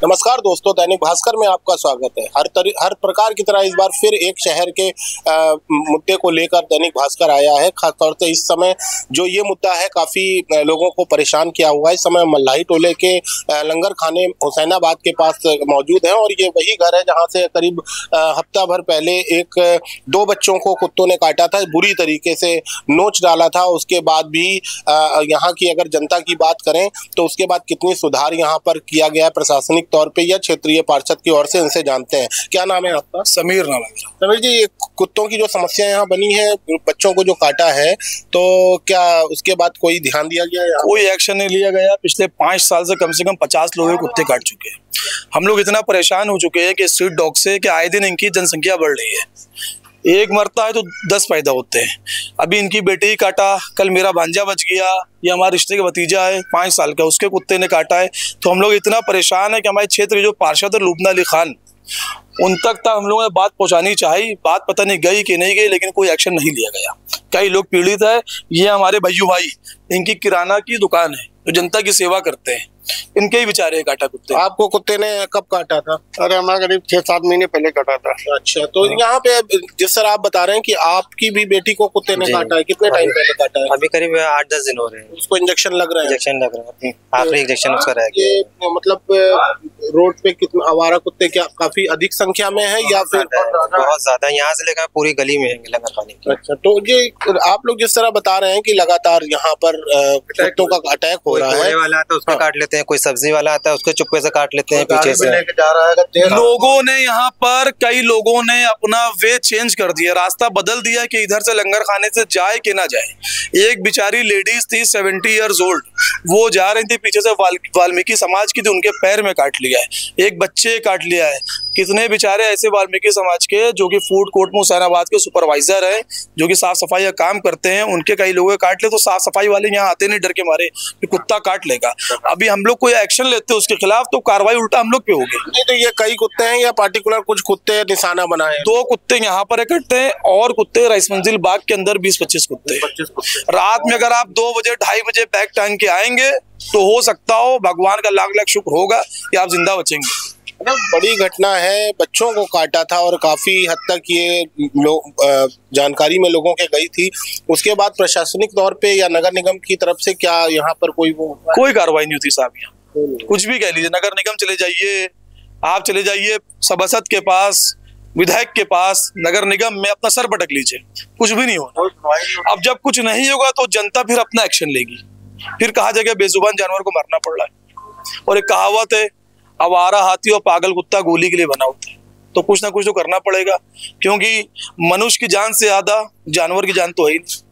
नमस्कार दोस्तों, दैनिक भास्कर में आपका स्वागत है। हर प्रकार की तरह इस बार फिर एक शहर के मुद्दे को लेकर दैनिक भास्कर आया है। खासतौर से इस समय जो ये मुद्दा है काफी लोगों को परेशान किया हुआ है। इस समय मल्लाही टोले के लंगर खाने हुसैनाबाद के पास मौजूद है और ये वही घर है जहाँ से करीब हफ्ता भर पहले दो बच्चों को कुत्तों ने काटा था, बुरी तरीके से नोच डाला था। उसके बाद भी यहाँ की अगर जनता की बात करें तो उसके बाद कितनी सुधार यहाँ पर किया गया है प्रशासनिक तौर पे या क्षेत्रीय पार्षद की ओर से, इनसे जानते हैं। क्या नाम है आपका? समीर नाम है। समीर जी, ये कुत्तों की जो समस्या यहाँ बनी है, बच्चों को जो काटा है, तो क्या उसके बाद कोई ध्यान दिया गया है? कोई एक्शन नहीं लिया गया। पिछले 5 साल से कम 50 लोगों को कुत्ते काट चुके हैं। हम लोग इतना परेशान हो चुके हैं कि स्ट्रीट डॉग से कि आए दिन इनकी जनसंख्या बढ़ रही है। एक मरता है तो 10 पैदा होते हैं। अभी इनकी बेटी ही काटा, कल मेरा भांजा बच गया, ये हमारे रिश्ते का भतीजा है 5 साल का, उसके कुत्ते ने काटा है। तो हम लोग इतना परेशान है कि हमारे क्षेत्र के जो पार्षद है लुबना अली खान, उन तक हम लोगों ने बात पहुंचानी चाहिए। बात पता नहीं गई कि नहीं गई, लेकिन कोई एक्शन नहीं लिया गया। कई लोग पीड़ित है। ये हमारे भैयू भाई, इनकी किराना की दुकान है, तो जनता की सेवा करते हैं, इनके ही बेचारे काटा कुत्ते। आपको कुत्ते ने कब काटा था? अरे हमारा करीब 6-7 महीने पहले काटा था। अच्छा, तो यहाँ पे जिस तरह आप बता रहे हैं कि आपकी भी बेटी को कुत्ते ने काटा है, कितने टाइम पहले काटा है? अभी करीब 8-10 दिन हो रहे हैं। उसको इंजेक्शन लग रहा है? इंजेक्शन लग रहा है, आखिरी इंजेक्शन उसका रह गया। ये मतलब रोड पे कितना आवारा कुत्ते क्या काफी अधिक संख्या में है या फिर बहुत ज्यादा? यहाँ से लेकर पूरी गली में लंगर खाने की। अच्छा, तो ये आप लोग जिस तरह बता रहे हैं कि लगातार यहाँ पर कुत्तों का अटैक हो रहा है, वाला आता है उसको काट लेते हैं, कोई सब्जी वाला आता है उसको चुपके से काट लेते हैं पीछे से। लोगों ने यहाँ पर कई लोगों ने अपना वे चेंज कर दिया, रास्ता बदल दिया कि इधर से लंगर खाने से जाए कि ना जाए। एक बेचारी लेडीज थी 70 इयर्स ओल्ड, वो जा रही थी पीछे से, वाल्मीकि समाज की थी, उनके पैर में काट लिया है। एक बच्चे काट लिया है। कितने बेचारे ऐसे वाल्मीकि समाज के जो कि फूड कोर्ट में हुसैनाबाद के सुपरवाइजर हैं, जो कि साफ सफाई का काम करते हैं, उनके कई लोगों काट ले। तो साफ सफाई वाले यहाँ आते नहीं डर के मारे कि कुत्ता काट लेगा। अभी हम लोग कोई एक्शन लेते हैं उसके खिलाफ तो कार्रवाई उल्टा हम लोग पे होगी। नहीं तो ये कई कुत्ते हैं या पार्टिकुलर कुछ कुत्ते निशाना बनाए? 2 कुत्ते यहाँ पर इकट्ठे हैं और कुत्ते राइस मंजिल बाग के अंदर 20-25 कुत्ते। रात में अगर आप 2 बजे 2:30 बजे बैग टांग के आएंगे तो हो सकता हो, भगवान का लाख लाख शुक्र होगा कि आप जिंदा बचेंगे। बड़ी घटना है, बच्चों को काटा था और काफी हद तक ये जानकारी में लोगों के गई थी। उसके बाद प्रशासनिक तौर पे या नगर निगम की तरफ से क्या यहाँ पर कोई कार्रवाई नहीं होती साहब। यहाँ कुछ भी कह लीजिए, नगर निगम चले जाइए, आप चले जाइए सभासद के पास, विधायक के पास, नगर निगम में अपना सर पटक लीजिए, कुछ भी नहीं होगा। अब जब कुछ नहीं होगा तो जनता फिर अपना एक्शन लेगी। फिर कहा जाएगा बेजुबान जानवर को मारना पड़ रहा है। और एक कहावत है, आवारा हाथी और पागल कुत्ता गोली के लिए बना होता है। तो कुछ ना कुछ तो करना पड़ेगा, क्योंकि मनुष्य की जान से ज्यादा जानवर की जान तो है ही नहीं।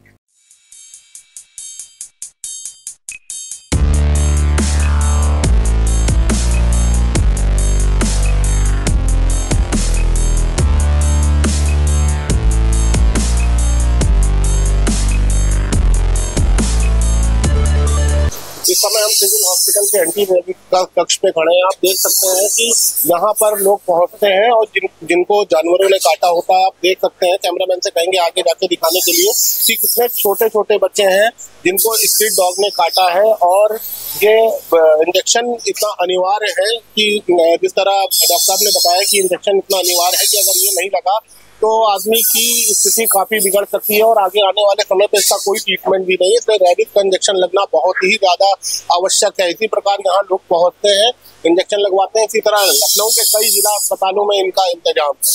इस समय हम सिविल हॉस्पिटल के एंटी कक्ष पे खड़े हैं। आप देख सकते हैं कि यहाँ पर लोग पहुंचते हैं और जिनको जानवरों ने काटा होता है, आप देख सकते हैं, कैमरामैन से कहेंगे आगे जाके दिखाने के लिए कि कितने छोटे छोटे बच्चे हैं जिनको स्ट्रीट डॉग ने काटा है। और ये इंजेक्शन इतना अनिवार्य है कि जिस तरह डॉक्टर साहब ने बताया कि इंजेक्शन इतना अनिवार्य है कि अगर ये नहीं लगा तो आदमी की स्थिति काफी बिगड़ सकती है और आगे आने वाले समय पे इसका कोई ट्रीटमेंट भी नहीं है। इसलिए रैबिस का इंजेक्शन लगना बहुत ही ज्यादा आवश्यक है। इसी प्रकार यहाँ लोग पहुंचते हैं, इंजेक्शन लगवाते हैं। इसी तरह लखनऊ के कई जिला अस्पतालों में इनका इंतजाम है।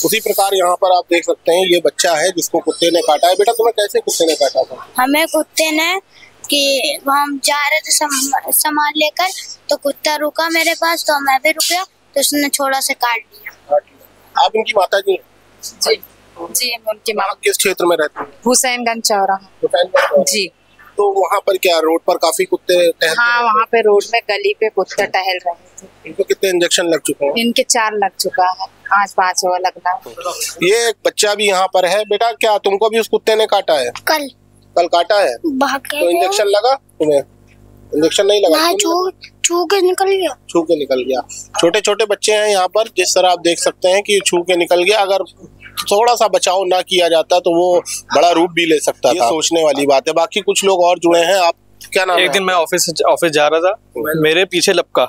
उसी प्रकार यहाँ पर आप देख सकते हैं, ये बच्चा है जिसको कुत्ते ने काटा है। बेटा, तुम्हें कैसे कुत्ते ने काटा था? हमें कुत्ते ने कि हम जा रहे थे सामान लेकर, तो कुत्ता रुका मेरे पास, तो मैं भी रुक गया, तो उसने छोड़ा से काट दिया। आप इनकी माता जी? जी जी, हम उनकी माँ। किस क्षेत्र में रहते हैं? हुसैनगंज चौराहा जी। तो वहाँ पर क्या रोड पर काफी कुत्ते टहलते? हाँ, वहाँ पे रोड में गली पे कुत्ते टहल रहे थे। इनको कितने इंजेक्शन लग चुके हैं? इनके 4 लग चुका है, आज 5वां लगना। ये एक बच्चा भी यहाँ पर है। बेटा, क्या तुमको भी उस कुत्ते ने काटा है? कल काटा है? तो इंजेक्शन लगा तुम्हें? इंजेक्शन नहीं लगा? छू के निकल गया। छोटे छोटे बच्चे हैं यहाँ पर, जिस तरह आप देख सकते हैं कि छू के निकल गया। अगर थोड़ा सा बचाव ना किया जाता तो वो बड़ा रूप भी ले सकता था। सोचने वाली बात है। बाकी कुछ लोग और जुड़े हैं। आप क्या नाम है? एक दिन मैं ऑफिस जा रहा था, मेरे पीछे लपका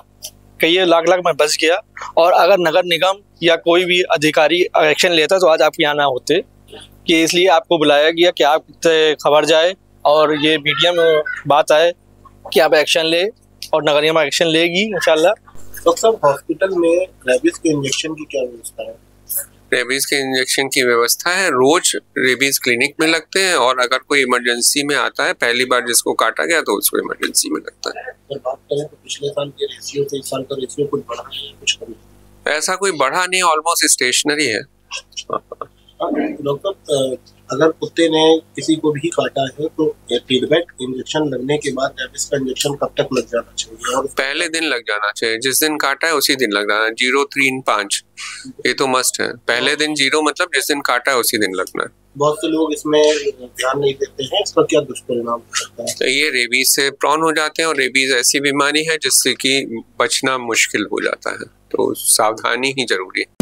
कई लाख लाख में बच गया। और अगर नगर निगम या कोई भी अधिकारी एक्शन लेता तो आज आप यहाँ ना होते, कि इसलिए आपको बुलाया गया कि आप खबर जाए और ये मीडिया में बात आए कि आप एक्शन ले, और नगर निगम एक्शन लेगी इंशाल्लाह। डॉक्टर साहब, हॉस्पिटल में रेबीज के इंजेक्शन की क्या व्यवस्था है? रेबीज के इंजेक्शन की व्यवस्था है, रोज रेबीज क्लिनिक में लगते हैं, और अगर कोई इमरजेंसी में आता है, पहली बार जिसको काटा गया तो उसको इमरजेंसी में लगता है। अगर बात करें तो पिछले साल के रेशियो से इस साल का रेशियो कुछ बढ़ा है, कुछ कम है? ऐसा कोई बढ़ा नहीं, ऑलमोस्ट स्टेशनरी है। डॉक्टर, अगर कुत्ते ने किसी को भी काटा है तो फीडबैक इंजेक्शन लगने के बाद रेबीज का इंजेक्शन कब तक लग जाना चाहिए? और पहले दिन लग जाना चाहिए, जिस दिन काटा है उसी दिन लग जाना। 0, 3, 5 ये तो मस्ट है। पहले दिन 0 मतलब जिस दिन काटा है उसी दिन लगना है। बहुत से लोग इसमें ध्यान नहीं देते हैं, इसका क्या दुष्परिणाम हो सकता है? तो ये रेबीज से प्रॉन हो जाते हैं, और रेबीज ऐसी बीमारी है जिससे कि बचना मुश्किल हो जाता है, तो सावधानी ही जरूरी है।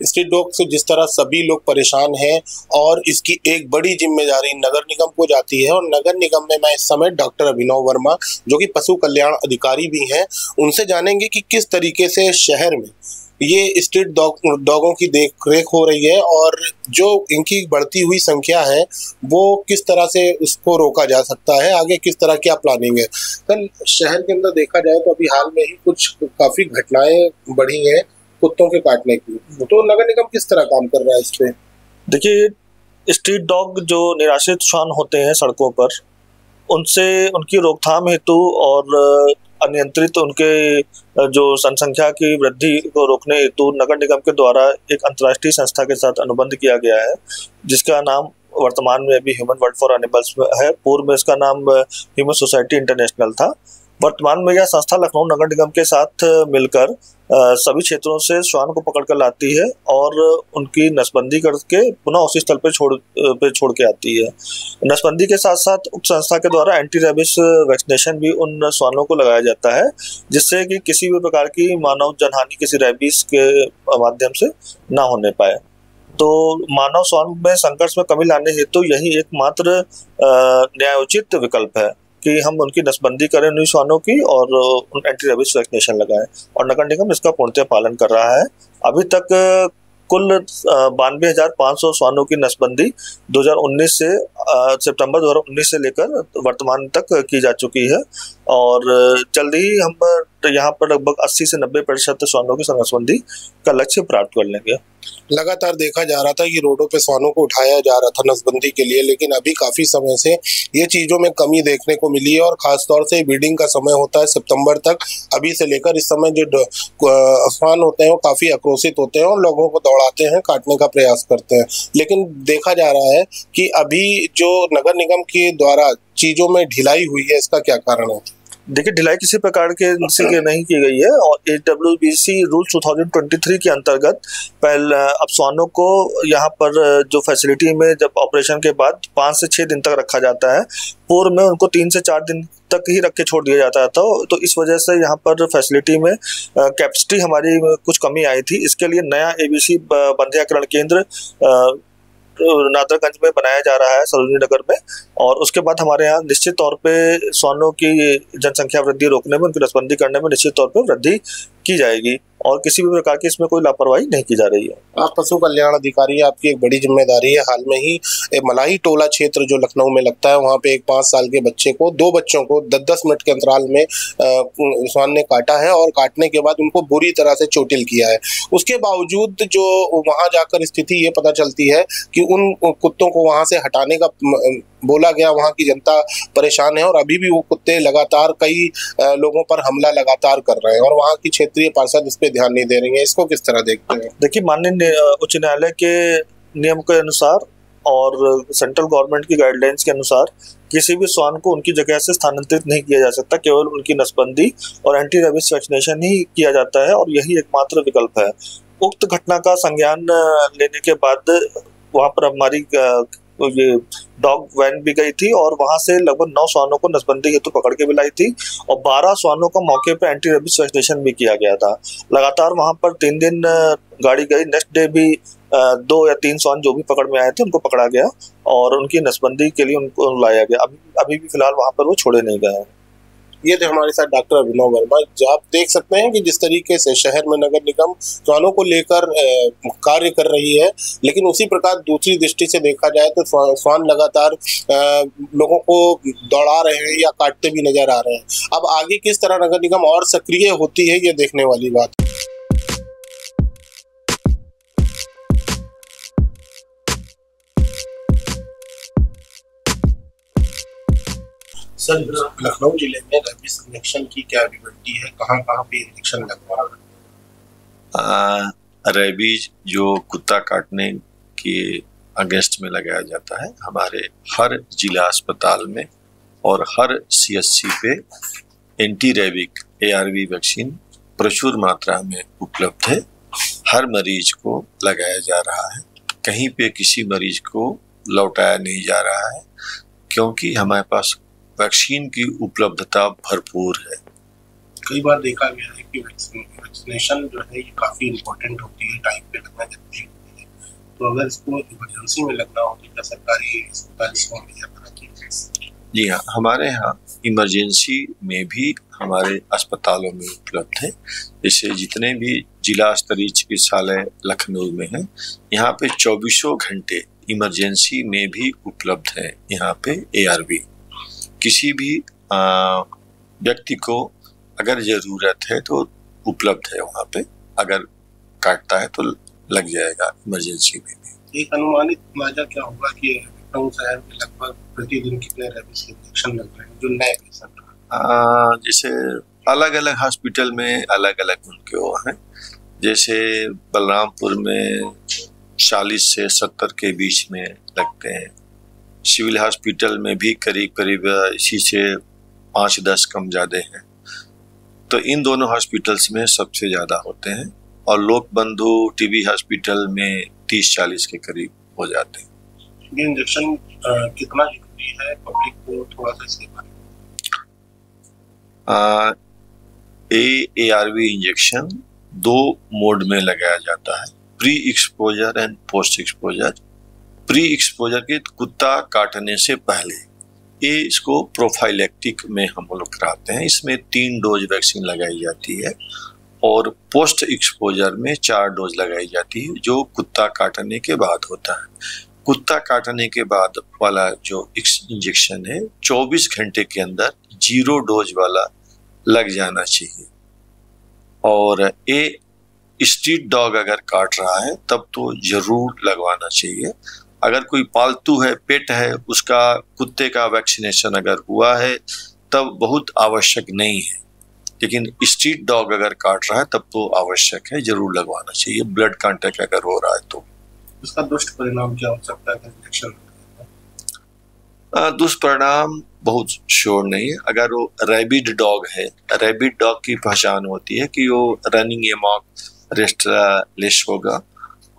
स्ट्रीट डॉग से जिस तरह सभी लोग परेशान हैं, और इसकी एक बड़ी जिम्मेदारी नगर निगम को जाती है, और नगर निगम में मैं इस समय डॉक्टर अभिनव वर्मा, जो कि पशु कल्याण अधिकारी भी हैं, उनसे जानेंगे कि किस तरीके से शहर में ये स्ट्रीट डॉगों की देखरेख हो रही है, और जो इनकी बढ़ती हुई संख्या है वो किस तरह से उसको रोका जा सकता है, आगे किस तरह क्या प्लानिंग है। कल शहर के अंदर देखा जाए तो अभी हाल में ही कुछ काफ़ी घटनाएं बढ़ी हैं कुत्तों के काटने की, तो नगर निगम किस तरह काम कर रहा है इस पे? देखिए, स्ट्रीट डॉग जो निराश्रित श्वान होते हैं सड़कों पर, उनसे उनकी रोकथाम हेतु और अनियंत्रित उनके जो जनसंख्या की वृद्धि को रोकने हेतु नगर निगम के द्वारा एक अंतर्राष्ट्रीय संस्था के साथ अनुबंध किया गया है, जिसका नाम वर्तमान में अभी ह्यूमन वर्ल्ड फॉर एनिमल्स है। पूर्व में इसका नाम ह्यूमन सोसाइटी इंटरनेशनल था। वर्तमान में यह संस्था लखनऊ नगर निगम के साथ मिलकर सभी क्षेत्रों से श्वान को पकड़ कर लाती है और उनकी नसबंदी करके पुनः उसी स्थल पे छोड़ के आती है। नसबंदी के साथ साथ उक्त संस्था के द्वारा एंटी रेबीज वैक्सीनेशन भी उन श्वानों को लगाया जाता है, जिससे कि किसी भी प्रकार की मानव जनहानि किसी रेबीज के माध्यम से ना होने पाए। तो मानव श्वान में संघर्ष में कमी लाने हेतु यही एकमात्र न्यायोचित विकल्प है कि हम उनकी नसबंदी करें उन श्वानों की और उन एंटी रेबीज वैक्सीनेशन लगाएं, और नगर निगम इसका पूर्णतः पालन कर रहा है। अभी तक कुल 92,500 श्वानों की नसबंदी 2019 से सितंबर 2019 से लेकर वर्तमान तक की जा चुकी है, और जल्द ही हम यहाँ पर लगभग 80 से 90% श्वानों की नसबंदी का लक्ष्य प्राप्त कर लेंगे। लगातार देखा जा रहा था कि रोडों पे श्वानों को उठाया जा रहा था नसबंदी के लिए, लेकिन अभी काफी समय से ये चीजों में कमी देखने को मिली है, और खासतौर से ब्रीडिंग का समय होता है सितंबर तक। अभी से लेकर इस समय जो श्वान होते हैं वो काफी आक्रोशित होते हैं और लोगों को दौड़ाते हैं, काटने का प्रयास करते हैं। लेकिन देखा जा रहा है कि अभी जो नगर निगम के द्वारा चीजों में ढिलाई हुई है, इसका क्या कारण है? देखिए, ढिलाई किसी प्रकार के से नहीं की गई है, और AWBC रूल 2023 के अंतर्गत पहले अब श्वानों को यहाँ पर जो फैसिलिटी में जब ऑपरेशन के बाद 5 से 6 दिन तक रखा जाता है, पूर्व में उनको 3 से 4 दिन तक ही रख के छोड़ दिया जाता था। तो इस वजह से यहाँ पर फैसिलिटी में कैपेसिटी हमारी कुछ कमी आई थी। इसके लिए नया ABC बंध्याकरण केंद्र नादरगंज में बनाया जा रहा है, सरोजनी नगर में, और उसके बाद हमारे यहाँ निश्चित तौर पे श्वानों की जनसंख्या वृद्धि रोकने में, उनकी नसबंदी करने में निश्चित तौर पे वृद्धि की जाएगी, और किसी भी प्रकार की इसमें कोई लापरवाही नहीं की जा रही है। आप पशु कल्याण अधिकारी है, आपकी एक बड़ी जिम्मेदारी है। हाल में ही मलाही टोला क्षेत्र जो लखनऊ में लगता है, वहाँ पे एक 5 साल के बच्चे को, 2 बच्चों को 10-10 मिनट के अंतराल में श्वान ने काटा है, और काटने के बाद उनको बुरी तरह से चोटिल किया है। उसके बावजूद जो वहाँ जाकर स्थिति ये पता चलती है कि उन कुत्तों को वहाँ से हटाने का बोला गया, वहाँ की जनता परेशान है, और अभी भी वो कुत्ते लगातार कई लोगों पर हमला लगातार कर रहे हैं, और वहाँ की क्षेत्रीय पार्षद इस पे ध्यान नहीं दे रही है। इसको किस तरह देखते हैं? देखिए, माननीय उच्च न्यायालय के नियम के अनुसार और सेंट्रल गवर्नमेंट की गाइडलाइंस के अनुसार किसी भी श्वान को उनकी जगह से स्थानांतरित नहीं किया जा सकता, केवल उनकी नसबंदी और एंटी रेबीज वैक्सीनेशन ही किया जाता है, और यही एकमात्र विकल्प है। उक्त घटना का संज्ञान लेने के बाद वहाँ पर हमारी ये डॉग वैन भी गई थी और वहां से लगभग 9 श्वानों को नसबंदी हेतु पकड़ के भी लाई थी और 12 श्वानों का मौके पे एंटी रेबीज वैक्सीनेशन भी किया गया था। लगातार वहां पर 3 दिन गाड़ी गई। नेक्स्ट डे भी 2 या 3 श्वान जो भी पकड़ में आए थे उनको पकड़ा गया और उनकी नसबंदी के लिए उनको लाया गया। अभी भी फिलहाल वहां पर वो छोड़े नहीं गए हैं। ये थे हमारे साथ डॉक्टर अभिनव वर्मा। आप देख सकते हैं कि जिस तरीके से शहर में नगर निगम श्वानों को लेकर कार्य कर रही है, लेकिन उसी प्रकार दूसरी दृष्टि से देखा जाए तो श्वान लगातार लोगों को दौड़ा रहे हैं या काटते भी नजर आ रहे हैं। अब आगे किस तरह नगर निगम और सक्रिय होती है, ये देखने वाली बात। सर, लखनऊ जिले में रेबीज इंजेक्शन की क्या विवरणती है, कहाँ पे इंजेक्शन लगवा रहा है? रेबीज जो कुत्ता काटने के अगेंस्ट में लगाया जाता है, हमारे हर जिला अस्पताल में और हर CHC पे एंटी रेबिक ARV वैक्सीन प्रचुर मात्रा में उपलब्ध है। हर मरीज को लगाया जा रहा है, कहीं पे किसी मरीज को लौटाया नहीं जा रहा है, क्योंकि हमारे पास वैक्सीन की उपलब्धता भरपूर है। कई बार देखा गया है कि वैक्सीनेशन जो है ये काफी इम्पोर्टेंट होती है, टाइम पे लगना जरूरी होती है, तो अगर इसको इमरजेंसी में लगना हो तो क्या सरकारी अस्पताल इसको मुहैया कराती है? जी हाँ, हमारे यहाँ इमरजेंसी में भी हमारे अस्पतालों में उपलब्ध है। जैसे जितने भी जिला स्तरीय चिकित्सालय लखनऊ में हैं, यहाँ पे 24 घंटे इमरजेंसी में भी उपलब्ध है। यहाँ पे ARV किसी भी व्यक्ति को अगर जरूरत है तो उपलब्ध है वहाँ पे, अगर काटता है तो लग जाएगा इमरजेंसी में भी। एक अनुमानित अंदाजा क्या होगा कि लखनऊ शहर में लगभग प्रतिदिन कितने रेबीज के इंजेक्शन लग रहे हैं जो नए पेशेंट? जैसे अलग अलग हॉस्पिटल में अलग अलग उनके वो हैं। जैसे बलरामपुर में 40 से 70 के बीच में लगते हैं। सिविल हॉस्पिटल में भी करीब करीब इसी से 5-10 कम ज़्यादा हैं। तो इन दोनों हॉस्पिटल्स में सबसे ज़्यादा होते हैं और लोक बंधु TB हॉस्पिटल में 30-40 के करीब हो जाते हैं। ये इंजेक्शन कितना जरूरी है, पब्लिक को थोड़ा सा इसके बारे में? ARV इंजेक्शन 2 मोड में लगाया जाता है, pre exposure and post exposure. Pre exposure के कुत्ता काटने से पहले ये इसको प्रोफाइलेक्टिक में हम लोग कराते हैं। इसमें 3 डोज वैक्सीन लगाई जाती है और पोस्ट एक्सपोजर में 4 डोज लगाई जाती है, जो कुत्ता काटने के बाद होता है। कुत्ता काटने के बाद वाला जो इंजेक्शन है 24 घंटे के अंदर 0 डोज वाला लग जाना चाहिए। और ये स्ट्रीट डॉग अगर काट रहा है तब तो जरूर लगवाना चाहिए। अगर कोई पालतू है, पेट है, उसका कुत्ते का वैक्सीनेशन अगर हुआ है तब बहुत आवश्यक नहीं है, लेकिन स्ट्रीट डॉग अगर काट रहा है तब तो आवश्यक है, जरूर लगवाना चाहिए। ब्लड कांटेक्ट अगर हो रहा है तो इसका दुष्परिणाम क्या हो सकता है इंजेक्शन? दुष्परिणाम बहुत श्योर नहीं है। अगर वो रैबिड डॉग है, रैबिड डॉग की पहचान होती है कि वो रनिंग एमॉक रेस्टलेस होगा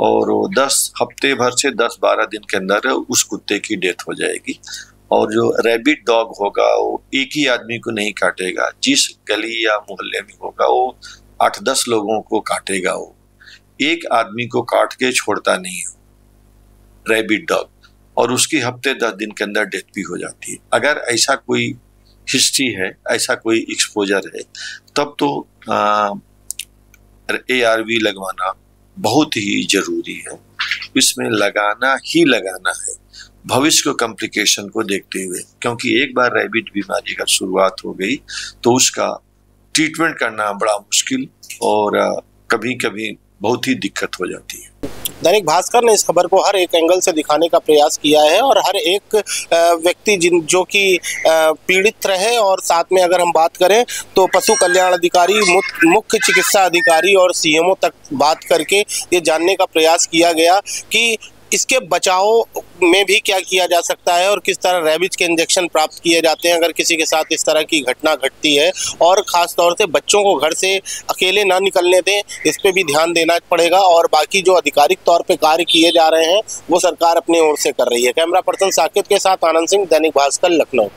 और वो 10 हफ्ते भर से 10-12 दिन के अंदर उस कुत्ते की डेथ हो जाएगी। और जो रैबिड डॉग होगा वो एक ही आदमी को नहीं काटेगा, जिस गली या मोहल्ले में होगा वो 8-10 लोगों को काटेगा। वो एक आदमी को काट के छोड़ता नहीं है रैबिड डॉग, और उसकी हफ्ते 10 दिन के अंदर डेथ भी हो जाती है। अगर ऐसा कोई हिस्ट्री है, ऐसा कोई एक्सपोजर है, तब तो ARV लगवाना बहुत ही जरूरी है। इसमें लगाना ही लगाना है भविष्य को कॉम्प्लिकेशन को देखते हुए, क्योंकि एक बार रैबिड बीमारी का शुरुआत हो गई तो उसका ट्रीटमेंट करना बड़ा मुश्किल और कभी कभी बहुत ही दिक्कत हो जाती है। दैनिक भास्कर ने इस खबर को हर एक एंगल से दिखाने का प्रयास किया है और हर एक व्यक्ति जो कि पीड़ित रहे, और साथ में अगर हम बात करें तो पशु कल्याण अधिकारी, मुख्य चिकित्सा अधिकारी और CMO तक बात करके ये जानने का प्रयास किया गया कि इसके बचाव में भी क्या किया जा सकता है और किस तरह रेबीज के इंजेक्शन प्राप्त किए जाते हैं अगर किसी के साथ इस तरह की घटना घटती है, और ख़ास तौर से बच्चों को घर से अकेले ना निकलने दें, इस पे भी ध्यान देना पड़ेगा। और बाकी जो आधिकारिक तौर पे कार्य किए जा रहे हैं वो सरकार अपनी ओर से कर रही है। कैमरा पर्सन साकिब के साथ आनंद सिंह, दैनिक भास्कर, लखनऊ।